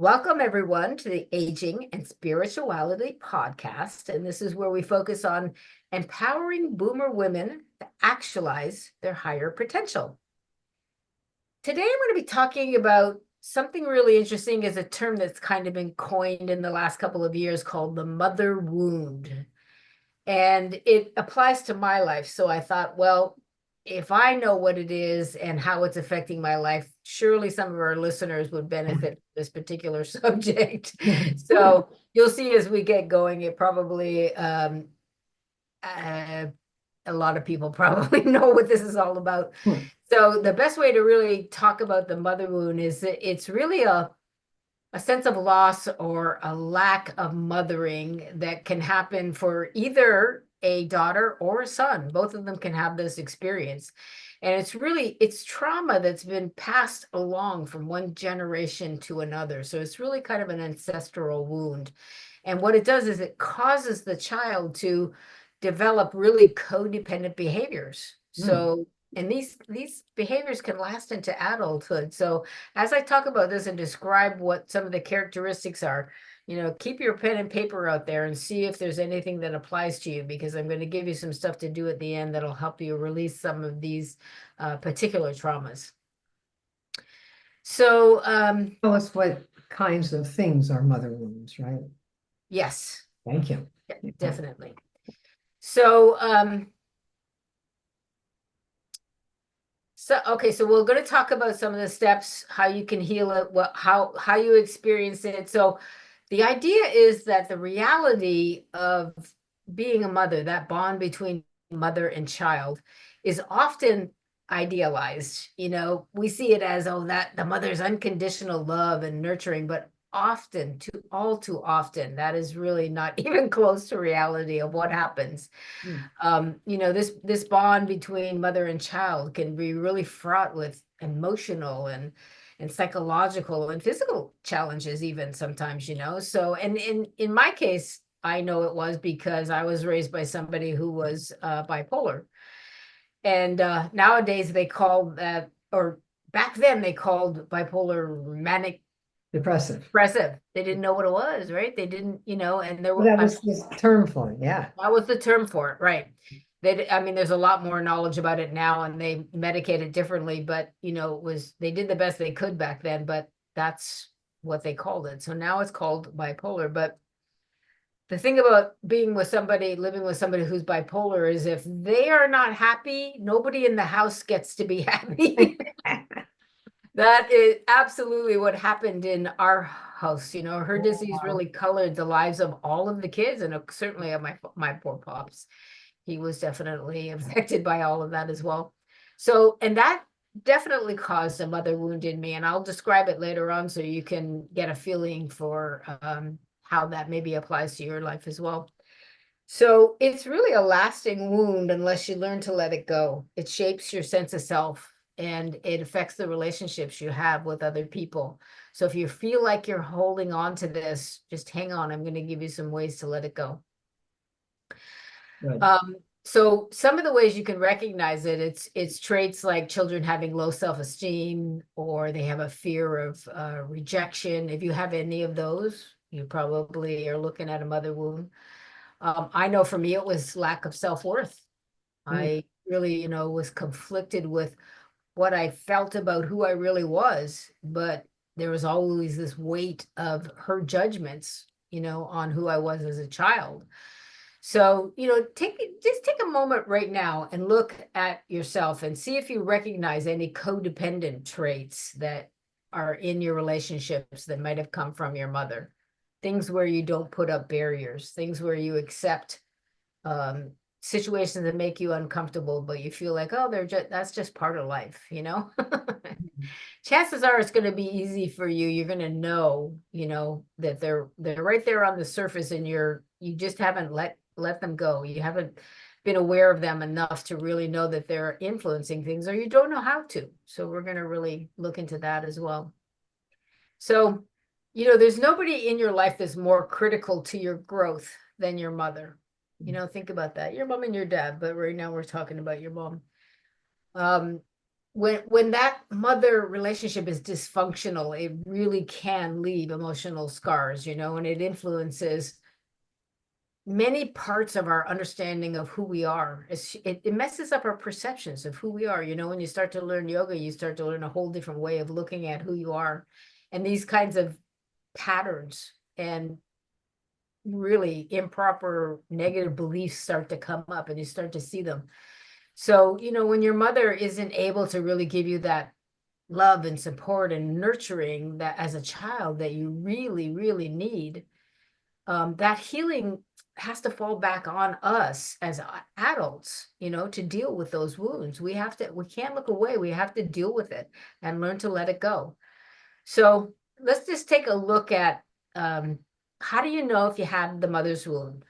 Welcome, everyone, to the Aging and Spirituality podcast. And this is where we focus on empowering boomer women to actualize their higher potential. Today, I'm going to be talking about something really interesting, is a term that's kind of been coined in the last couple of years called the mother wound. And it applies to my life. So I thought, well, if I know what it is and how it's affecting my life, surely some of our listeners would benefit from this particular subject. So you'll see as we get going, it probably, a lot of people probably know what this is all about. So the best way to really talk about the mother wound is that it's really a sense of loss or a lack of mothering that can happen for either a daughter or a son. Both of them can have this experience. And it's trauma that's been passed along from one generation to another. So it's really kind of an ancestral wound. And what it does is it causes the child to develop really codependent behaviors. So, and these behaviors can last into adulthood. So as I talk about this and describe what some of the characteristics are, keep your pen and paper out there and see if there's anything that applies to you, because I'm going to give you some stuff to do at the end that'll help you release some of these particular traumas. So, Tell us what kinds of things are mother wounds, right? yes, Thank you. definitely. So, okay, so we're going to talk about some of the steps, how you can heal it, how you experience it. So the idea is that the reality of being a mother, that bond between mother and child, is often idealized. We see it as, oh, that the mother's unconditional love and nurturing, but often, all too often, that is really not even close to reality of what happens. This bond between mother and child can be really fraught with emotional and psychological and physical challenges, even sometimes. So, and in my case, I know it was because I was raised by somebody who was bipolar. And nowadays they call that, or back then they called bipolar manic Depressive. depressive. They didn't know what it was, right? They didn't, and there Well, were, that was this term for it, yeah. that was the term for it, right? I mean, there's a lot more knowledge about it now, and they medicate it differently, but they did the best they could back then, but that's what they called it. So now it's called bipolar. But the thing about living with somebody who's bipolar is if they are not happy, nobody in the house gets to be happy. That is absolutely what happened in our house. Her disease really colored the lives of all of the kids, and certainly of my poor pops. He was definitely affected by all of that as well. So, and that definitely caused a mother wound in me, and I'll describe it later on so you can get a feeling for how that maybe applies to your life as well. So it's really a lasting wound unless you learn to let it go. It shapes your sense of self, and it affects the relationships you have with other people. So if you feel like you're holding on to this, just hang on. I'm going to give you some ways to let it go. Good. So some of the ways you can recognize it's traits like children having low self-esteem, or they have a fear of rejection. If you have any of those, you probably are looking at a mother wound. I know for me, it was lack of self-worth. I really, was conflicted with what I felt about who I really was, but there was always this weight of her judgments, on who I was as a child. So, just take a moment right now and look at yourself and see if you recognize any codependent traits that are in your relationships that might have come from your mother. Things where you don't put up barriers, things where you accept situations that make you uncomfortable, but you feel like, oh, that's just part of life. Chances are it's going to be easy for you. You're going to know, that they're right there on the surface, and you just haven't let them go. You haven't been aware of them enough to really know that they're influencing things, or you don't know how to. So we're going to really look into that as well. So, there's nobody in your life that's more critical to your growth than your mother. Think about that. Your mom and your dad, but right now we're talking about your mom. when that mother relationship is dysfunctional, it really can leave emotional scars, and it influences many parts of our understanding of who we are. It messes up our perceptions of who we are. When you start to learn yoga, you start to learn a whole different way of looking at who you are. And these kinds of patterns and really improper negative beliefs start to come up and you start to see them. So, when your mother isn't able to really give you that love and support and nurturing that as a child that you really, really need, that healing has to fall back on us as adults, to deal with those wounds. We can't look away. We have to deal with it and learn to let it go. So let's just take a look at, how do you know if you had the mother's wound?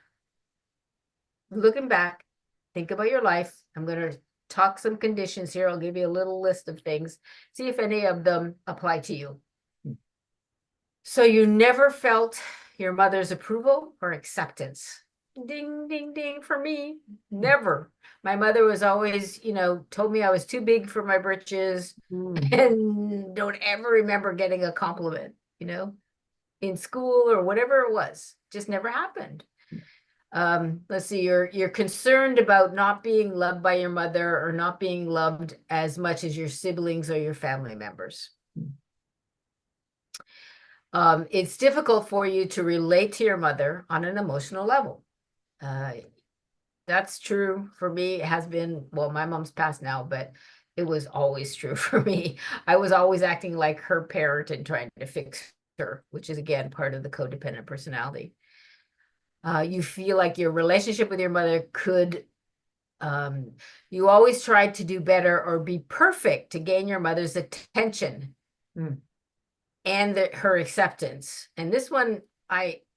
Looking back, think about your life. I'm going to talk some conditions here. I'll give you a little list of things. See if any of them apply to you. So you never felt your mother's approval or acceptance. Ding, ding, ding for me. Never. My mother was always, told me I was too big for my britches and don't ever remember getting a compliment, in school or whatever it was. Just never happened. Let's see, you're concerned about not being loved by your mother or not being loved as much as your siblings or your family members. It's difficult for you to relate to your mother on an emotional level. That's true for me. It has been, well, my mom's passed now, but it was always true for me. I was always acting like her parent and trying to fix her, which is again part of the codependent personality. You feel like your relationship with your mother you always tried to do better or be perfect to gain your mother's attention. And her acceptance. And this one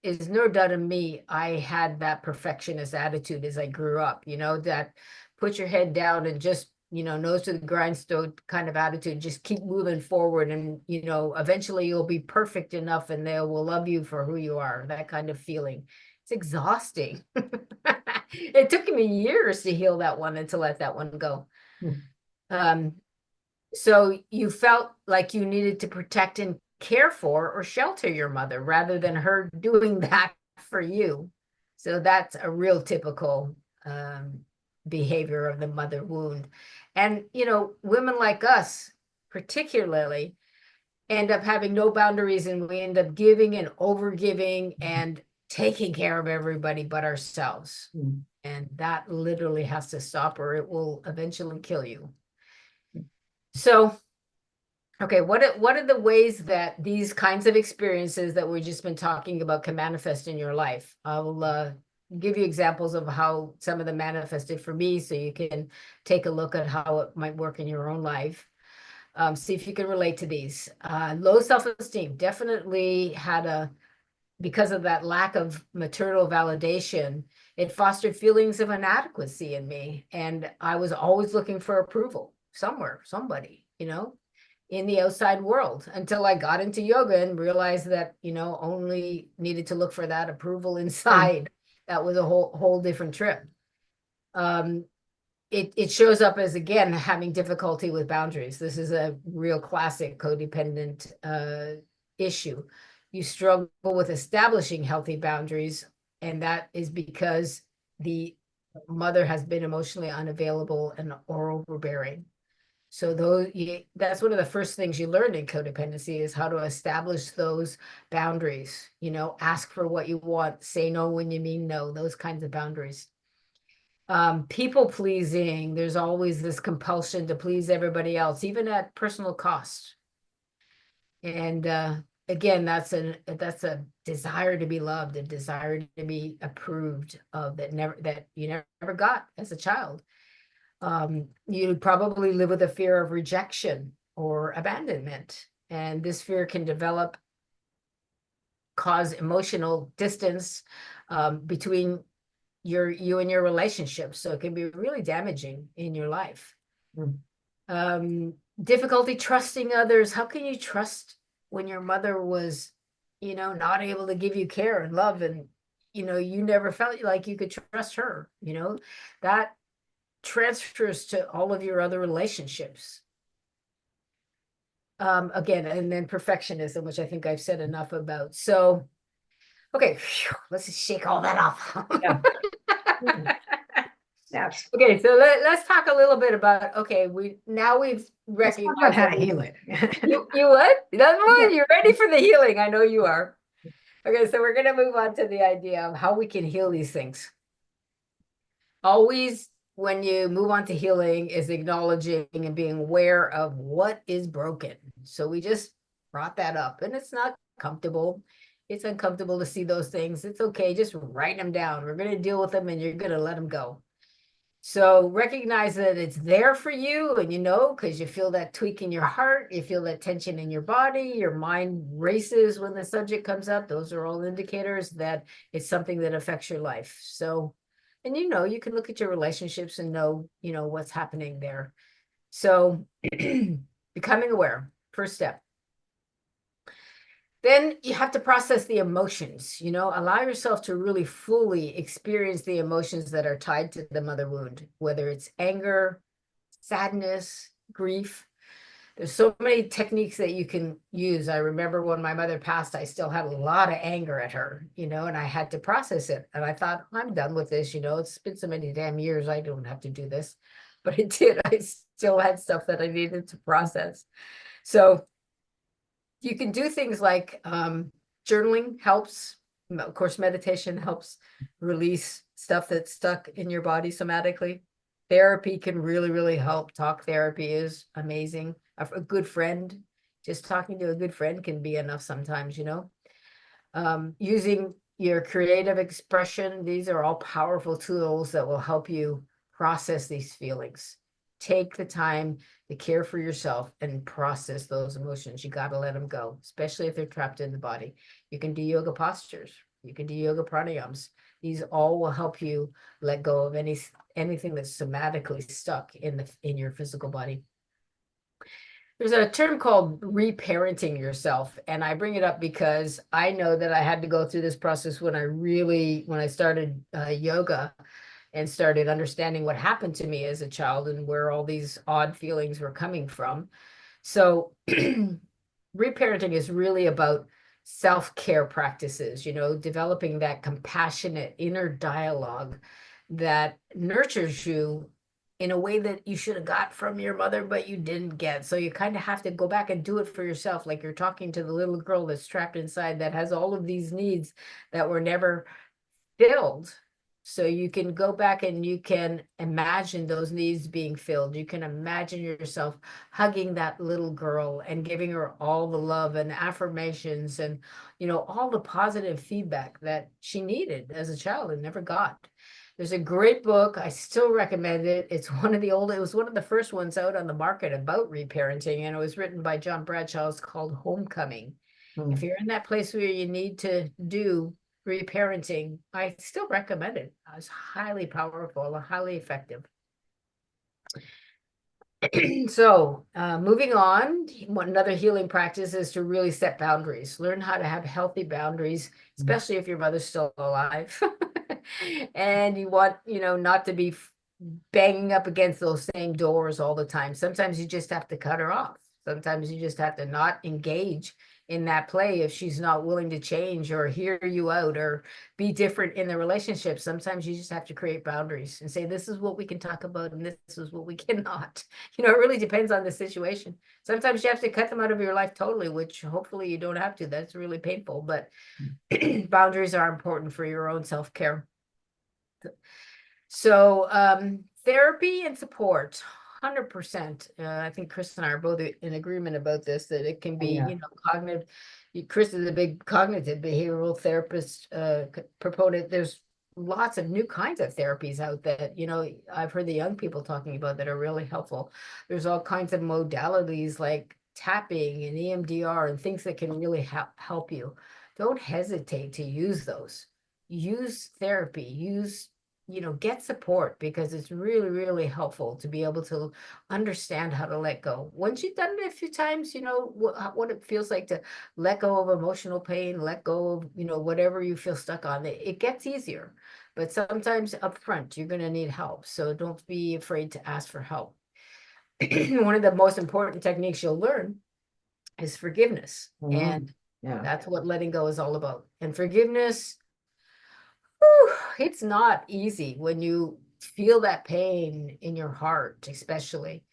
is no doubt in me. I had that perfectionist attitude as I grew up, that put your head down and just, nose to the grindstone kind of attitude, just keep moving forward. And, eventually you'll be perfect enough and they will love you for who you are. That kind of feeling. It's exhausting. It took me years to heal that one and to let that one go. So you felt like you needed to protect and care for or shelter your mother rather than her doing that for you. So that's a real typical behavior of the mother wound. And, women like us, particularly, end up having no boundaries and we end up giving and overgiving and taking care of everybody but ourselves. And that literally has to stop or it will eventually kill you. So, okay, what are the ways that these kinds of experiences that we've just been talking about can manifest in your life? I'll give you examples of how some of them manifested for me so you can take a look at how it might work in your own life. See if you can relate to these. Low self-esteem definitely because of that lack of maternal validation, it fostered feelings of inadequacy in me. And I was always looking for approval somewhere, somebody, in the outside world until I got into yoga and realized that, only needed to look for that approval inside. That was a whole different trip. It shows up as, again, having difficulty with boundaries. This is a real classic codependent issue. You struggle with establishing healthy boundaries, and that is because the mother has been emotionally unavailable and or overbearing. So that's one of the first things you learn in codependency is how to establish those boundaries. Ask for what you want, say no when you mean no, those kinds of boundaries. People pleasing, there's always this compulsion to please everybody else, even at personal cost. And again, that's a desire to be loved, a desire to be approved of that you never got as a child. You probably live with a fear of rejection or abandonment, and this fear can cause emotional distance between you and your relationship. So it can be really damaging in your life. Difficulty trusting others. How can you trust when your mother was, not able to give you care and love, and you never felt like you could trust her? That transfers to all of your other relationships. again, and then perfectionism, which I think I've said enough about. So, okay, phew, let's just shake all that off. Yeah. Yes. Okay, so let's talk a little bit about, okay, we've Let's talk about recognized how that to heal it. you what? That's Yeah. what, you're ready for the healing. I know you are. Okay, so we're gonna move on to the idea of how we can heal these things. Always, when you move on to healing, is acknowledging and being aware of what is broken. So we just brought that up, and it's not comfortable. It's uncomfortable to see those things. It's okay. Just write them down. We're going to deal with them, and you're going to let them go. So recognize that it's there for you, and you know, because you feel that tweak in your heart, you feel that tension in your body, your mind races when the subject comes up. Those are all indicators that it's something that affects your life. So, and you know, you can look at your relationships and know, you know, what's happening there. So becoming aware, first step. Then you have to process the emotions, you know, allow yourself to really fully experience the emotions that are tied to the mother wound, whether it's anger, sadness, grief. There's so many techniques that you can use. I remember when my mother passed, I still had a lot of anger at her, you know, and I had to process it. And I thought, I'm done with this, you know, it's been so many damn years, I don't have to do this. But it did. I still had stuff that I needed to process. So you can do things like journaling helps. Of course, meditation helps release stuff that's stuck in your body somatically. Therapy can really, really help. Talk therapy is amazing. A good friend, just talking to a good friend can be enough sometimes, you know. Using your creative expression, these are all powerful tools that will help you process these feelings. Take the time to care for yourself and process those emotions. You got to let them go, especially if they're trapped in the body. You can do yoga postures. You can do yoga pranayams. These all will help you let go of anything that's somatically stuck in your physical body. There's a term called reparenting yourself, and I bring it up because I know that I had to go through this process when I started yoga and started understanding what happened to me as a child and where all these odd feelings were coming from. So reparenting is really about self-care practices, you know, developing that compassionate inner dialogue that nurtures you in a way that you should have got from your mother, but you didn't get. So you kind of have to go back and do it for yourself. Like you're talking to the little girl that's trapped inside that has all of these needs that were never filled. So you can go back and you can imagine those needs being filled. You can imagine yourself hugging that little girl and giving her all the love and affirmations and, you know, all the positive feedback that she needed as a child and never got. There's a great book. I still recommend it. It was one of the first ones out on the market about reparenting, and it was written by John Bradshaw. It's called Homecoming. If you're in that place where you need to do reparenting, I still recommend it. It's highly powerful and highly effective. So, moving on, another healing practice is to really set boundaries. Learn how to have healthy boundaries, especially if your mother's still alive. And you want, you know, not to be banging up against those same doors all the time. Sometimes you just have to cut her off. Sometimes you just have to not engage in that play if she's not willing to change or hear you out or be different in the relationship. Sometimes you just have to create boundaries and say, this is what we can talk about and this is what we cannot. You know, it really depends on the situation. Sometimes you have to cut them out of your life totally, which hopefully you don't have to. That's really painful, but boundaries are important for your own self-care. So therapy and support, 100%. I think Chris and I are both in agreement about this, that it can be, Yeah. you know, cognitive. Chris is a big cognitive behavioral therapist proponent. There's lots of new kinds of therapies out that, you know, I've heard the young people talking about that are really helpful. There's all kinds of modalities like tapping and EMDR and things that can really help you. Don't hesitate to use those. Use therapy, you know, get support because it's really, really helpful to be able to understand how to let go. Once you've done it a few times, you know, what it feels like to let go of emotional pain, let go of, you know, whatever you feel stuck on, it gets easier. But sometimes up front, you're going to need help. So don't be afraid to ask for help. One of the most important techniques you'll learn is forgiveness. Mm, And yeah. that's what letting go is all about. And forgiveness, whew, it's not easy when you feel that pain in your heart, especially,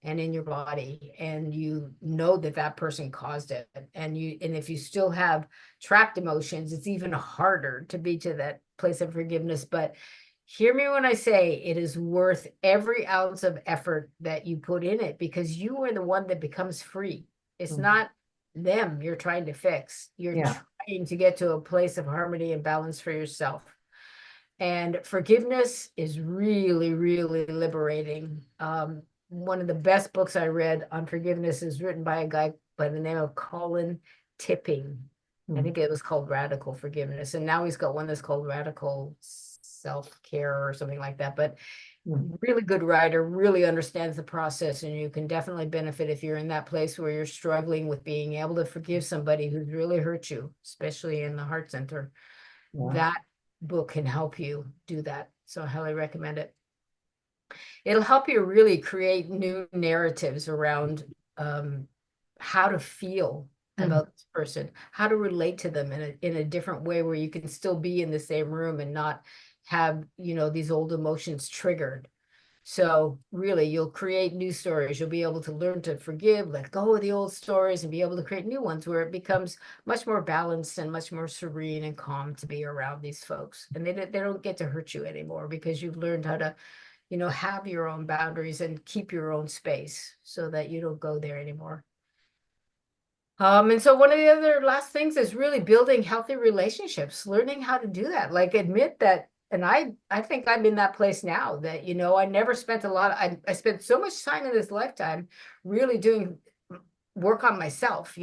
and in your body, and you know that that person caused it. And if you still have trapped emotions, it's even harder to be to that place of forgiveness. But hear me when I say it is worth every ounce of effort that you put in it, because you are the one that becomes free. It's Mm, not them you're trying to fix. You're yeah. trying to get to a place of harmony and balance for yourself. And forgiveness is really, really liberating. One of the best books I read on forgiveness is written by a guy by the name of Colin Tipping. I Mm, think it was called Radical Forgiveness. And now he's got one that's called Radical Self-Care or something like that. But mm, really good writer, really understands the process. And you can definitely benefit if you're in that place where you're struggling with being able to forgive somebody who's really hurt you, especially in the heart center. yeah. That book can help you do that. So I highly recommend it. It'll help you really create new narratives around how to feel Mm, about this person, how to relate to them in a different way where you can still be in the same room and not have, these old emotions triggered. So really, you'll create new stories. You'll be able to learn to forgive, let go of the old stories, and be able to create new ones where it becomes much more balanced and much more serene and calm to be around these folks. And they don't get to hurt you anymore because you've learned how to, have your own boundaries and keep your own space so that you don't go there anymore. And so one of the other last things is really building healthy relationships, learning how to do that. Like admit that, and I think I'm in that place now that, I never spent I spent so much time in this lifetime really doing work on myself,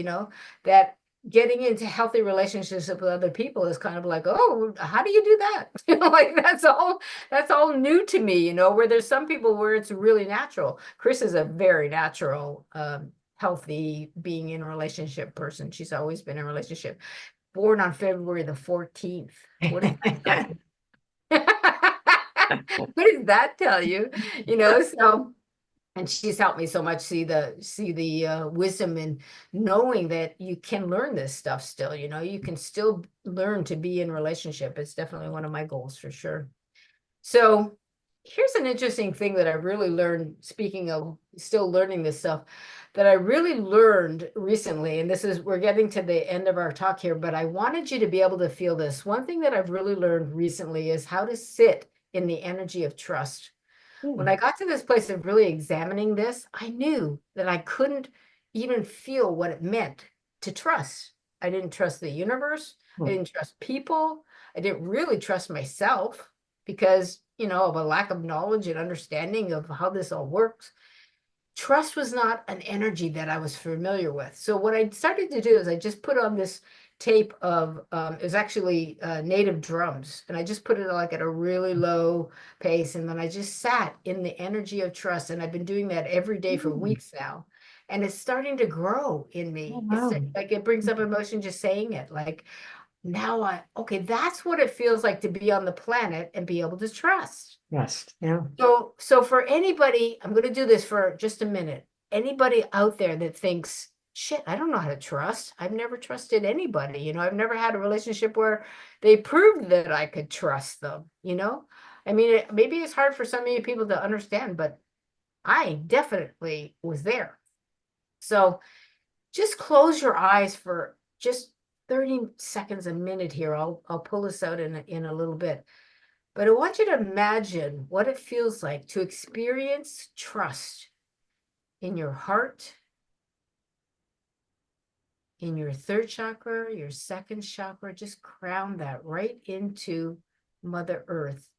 that getting into healthy relationships with other people is kind of like, oh, how do you do that? Like that's all new to me, where there's some people where it's really natural. Chris is a very natural healthy being in a relationship person. She's always been in a relationship. Born on February the 14th. What does that tell you? What does that tell you? So and she's helped me so much see the wisdom in knowing that you can learn this stuff still, you can still learn to be in relationship. It's definitely one of my goals for sure. So here's an interesting thing that I really learned, speaking of still learning this stuff, that I really learned recently. And we're getting to the end of our talk here, but I wanted you to be able to feel this. One thing that I've really learned recently is how to sit in the energy of trust. When mm, I got to this place of really examining this, I knew that I couldn't even feel what it meant to trust. I didn't trust the universe. I mm. didn't trust people. I didn't really trust myself because, of a lack of knowledge and understanding of how this all works. Trust was not an energy that I was familiar with. So what I started to do is I just put on this tape of it was actually native drums, and I just put it like at a really low pace, and then I just sat in the energy of trust, and I've been doing that every day for Mm. weeks now, and it's starting to grow in Oh, me. It's wow. like it brings up emotion just saying it. Like now okay, that's what it feels like to be on the planet and be able to trust. Yes. Yeah. So for anybody, I'm going to do this for just a minute. Anybody out there that thinks, shit, I don't know how to trust. I've never trusted anybody. I've never had a relationship where they proved that I could trust them. I mean, maybe it's hard for some of you people to understand, but I definitely was there. So just close your eyes for just 30 seconds, a minute here. I'll pull this out in a little bit. But I want you to imagine what it feels like to experience trust in your heart, in your third chakra, your second chakra. Just crown that right into Mother Earth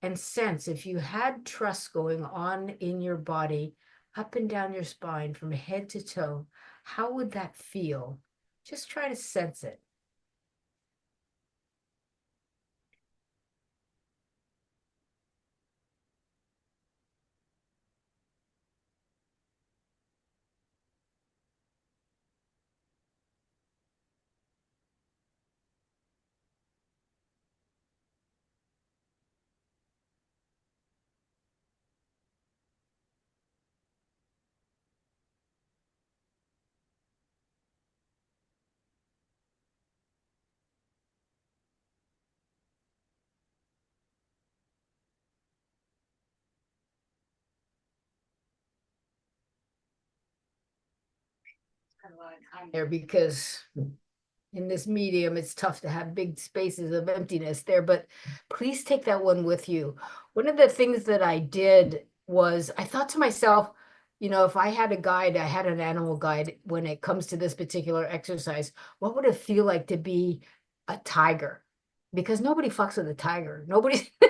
and sense if you had trust going on in your body, up and down your spine from head to toe, how would that feel? Just try to sense it. there because in this medium, it's tough to have big spaces of emptiness there, but please take that one with you. One of the things that I did was I thought to myself, if I had a guide, I had an animal guide when it comes to this particular exercise, what would it feel like to be a tiger? Because nobody fucks with a tiger. Nobody, you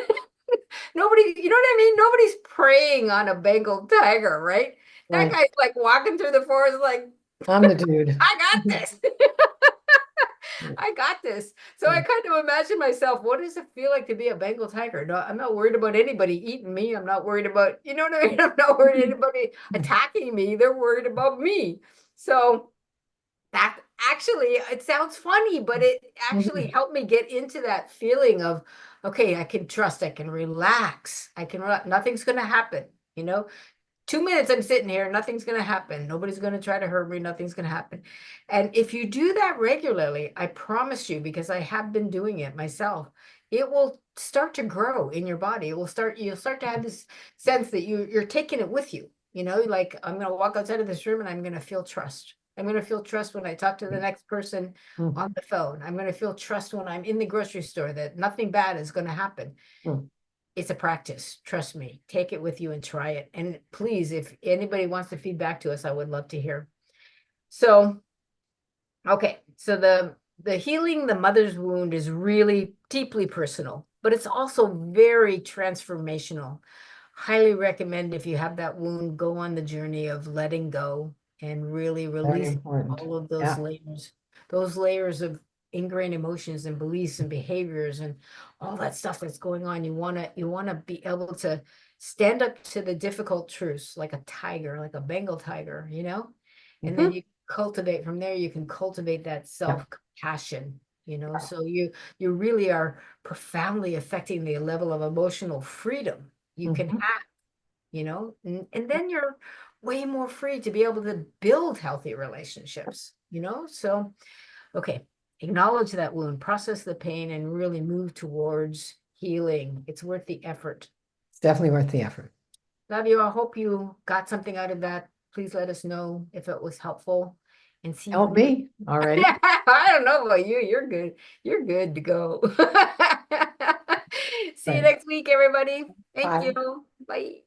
know what I mean? Nobody's preying on a Bengal tiger, right? That Right. guy's like walking through the forest like, I'm the dude. I got this. I got this. So I Yeah. kind of imagine myself, what does it feel like to be a Bengal tiger? No, I'm not worried about anybody eating me. I'm not worried about, you know what I mean? I'm not worried anybody attacking me. They're worried about me. So that actually, it sounds funny, but it actually Mhm. helped me get into that feeling of, okay, I can trust, I can relax, nothing's going to happen, you know? 2 minutes I'm sitting here, nothing's going to happen. Nobody's going to try to hurt me. Nothing's going to happen. And if you do that regularly, I promise you, because I have been doing it myself, it will start to grow in your body. You'll start to have this sense that you're taking it with you. Like I'm going to walk outside of this room and I'm going to feel trust. I'm going to feel trust when I talk to the next person Mm, on the phone. I'm going to feel trust when I'm in the grocery store that nothing bad is going to happen. mm. It's a practice. Trust me. Take it with you and try it. And please, if anybody wants to feed back to us, I would love to hear. So, okay. So the healing the mother's wound is really deeply personal, but it's also very transformational. Highly recommend if you have that wound, go on the journey of letting go and really Very release important. all of Yeah. those layers of ingrained emotions and beliefs and behaviors and all that stuff that's going on. You want to be able to stand up to the difficult truths like a tiger, like a Bengal tiger, and then Mhm. you cultivate from there, you can cultivate that Yeah. self-compassion, so you really are profoundly affecting the level of emotional freedom you can Mhm. have, and then you're way more free to be able to build healthy relationships, so okay, acknowledge that wound, process the pain, and really move towards healing. It's worth the effort. It's definitely worth the effort. Love you. I hope you got something out of that. Please let us know if it was helpful and see Help you. me already. I don't know about you. You're good. You're good to go. See you Right. next week, everybody. Thank Bye. you. Bye.